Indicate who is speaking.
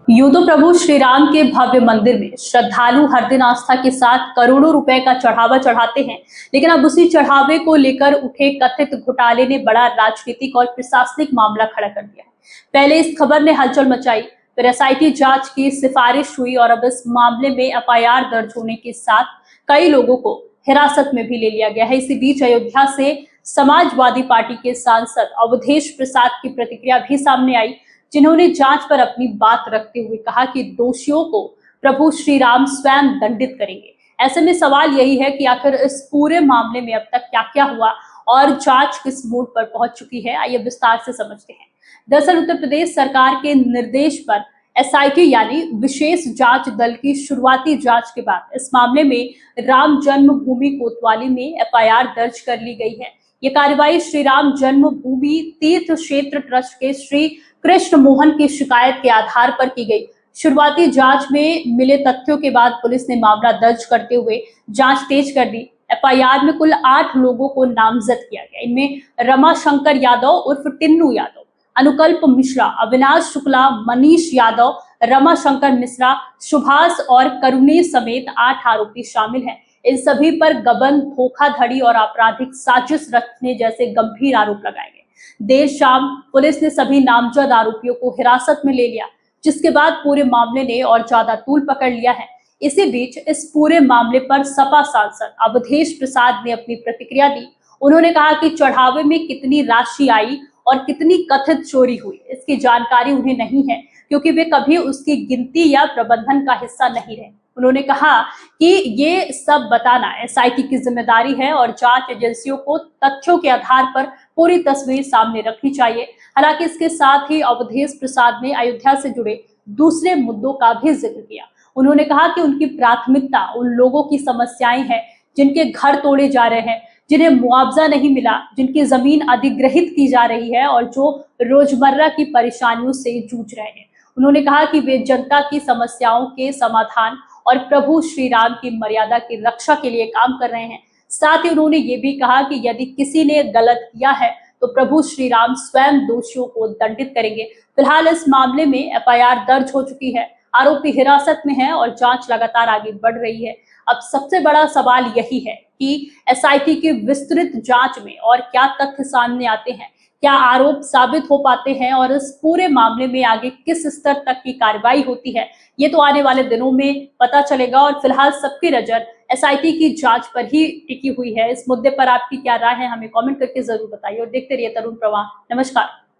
Speaker 1: यूं तो प्रभु श्री राम के भव्य मंदिर में श्रद्धालु हर दिन आस्था के साथ करोड़ों रुपए का चढ़ावा चढ़ाते हैं, लेकिन अब उसी चढ़ावे को लेकर उठे कथित घोटाले ने बड़ा राजनीतिक और प्रशासनिक मामला खड़ा कर दिया है। पहले इस खबर ने हलचल मचाई, फिर एसआईटी जांच की सिफारिश हुई और अब इस मामले में एफआईआर दर्ज होने के साथ कई लोगों को हिरासत में भी ले लिया गया है। इसी बीच अयोध्या से समाजवादी पार्टी के सांसद अवधेश प्रसाद की प्रतिक्रिया भी सामने आई, जिन्होंने जांच पर अपनी बात रखते हुए कहा कि दोषियों को प्रभु श्री राम स्वयं दंडित करेंगे। ऐसे में सवाल यही है कि आखिर इस पूरे मामले में अब तक क्या क्या हुआ और जांच किस मोड़ पर पहुंच चुकी है, आइए विस्तार से समझते हैं। दरअसल उत्तर प्रदेश सरकार के निर्देश पर एसआईटी यानी विशेष जांच दल की शुरुआती जांच के बाद इस मामले में राम जन्मभूमि कोतवाली में एफआईआर दर्ज कर ली गई है। ये कार्रवाई श्री राम जन्मभूमि तीर्थ क्षेत्र ट्रस्ट के श्री कृष्ण मोहन की शिकायत के आधार पर की गई। शुरुआती जांच में मिले तथ्यों के बाद पुलिस ने मामला दर्ज करते हुए जांच तेज कर दी। एफआईआर में कुल 8 लोगों को नामजद किया गया। इनमें रमाशंकर यादव उर्फ टिन्नू यादव, अनुकल्प मिश्रा, अविनाश शुक्ला, मनीष यादव, रमाशंकर मिश्रा, सुभाष और करुणे समेत 8 आरोपी शामिल हैं। इन सभी पर गबन, धोखाधड़ी और आपराधिक साजिश रचने जैसे गंभीर आरोप लगाए गए। देर शाम पुलिस ने सभी नामजद आरोपियों को हिरासत में ले लिया, जिसके बाद पूरे मामले ने और ज्यादा तूल पकड़ लिया है। इसी बीच इस पूरे मामले पर सपा सांसद अवधेश प्रसाद ने अपनी प्रतिक्रिया दी। उन्होंने कहा कि चढ़ावे में कितनी राशि आई और कितनी कथित चोरी हुई, इसकी जानकारी उन्हें नहीं है, क्योंकि वे कभी उसकी गिनती या प्रबंधन का हिस्सा नहीं रहे। उन्होंने कहा कि ये सब बताना एसआईटी की जिम्मेदारी है और जांच एजेंसियों को तथ्यों के आधार पर पूरी तस्वीर सामने रखनी चाहिए। हालांकि इसके साथ ही अवधेश प्रसाद ने अयोध्या से जुड़े दूसरे मुद्दों का भी जिक्र किया। उन्होंने कहा कि उनकी प्राथमिकता उन लोगों की समस्याएं हैं जिनके घर तोड़े जा रहे हैं, जिन्हें मुआवजा नहीं मिला, जिनकी जमीन अधिग्रहित की जा रही है और जो रोजमर्रा की परेशानियों से जूझ रहे हैं। उन्होंने कहा कि वे जनता की समस्याओं के समाधान और प्रभु श्री राम की मर्यादा की रक्षा के लिए काम कर रहे हैं। साथ ही उन्होंने ये भी कहा कि यदि किसी ने गलत किया है तो प्रभु श्री राम स्वयं दोषियों को दंडित करेंगे। फिलहाल इस मामले में एफआईआर दर्ज हो चुकी है, आरोपी हिरासत में है और जांच लगातार आगे बढ़ रही है। अब सबसे बड़ा सवाल यही है कि एसआईटी की विस्तृत जांच में और क्या तथ्य सामने आते हैं, क्या आरोप साबित हो पाते हैं और इस पूरे मामले में आगे किस स्तर तक की कार्रवाई होती है, ये तो आने वाले दिनों में पता चलेगा। और फिलहाल सबकी नजर एसआईटी की जांच पर ही टिकी हुई है। इस मुद्दे पर आपकी क्या राय है, हमें कमेंट करके जरूर बताइए और देखते रहिए तरुण प्रवाह। नमस्कार।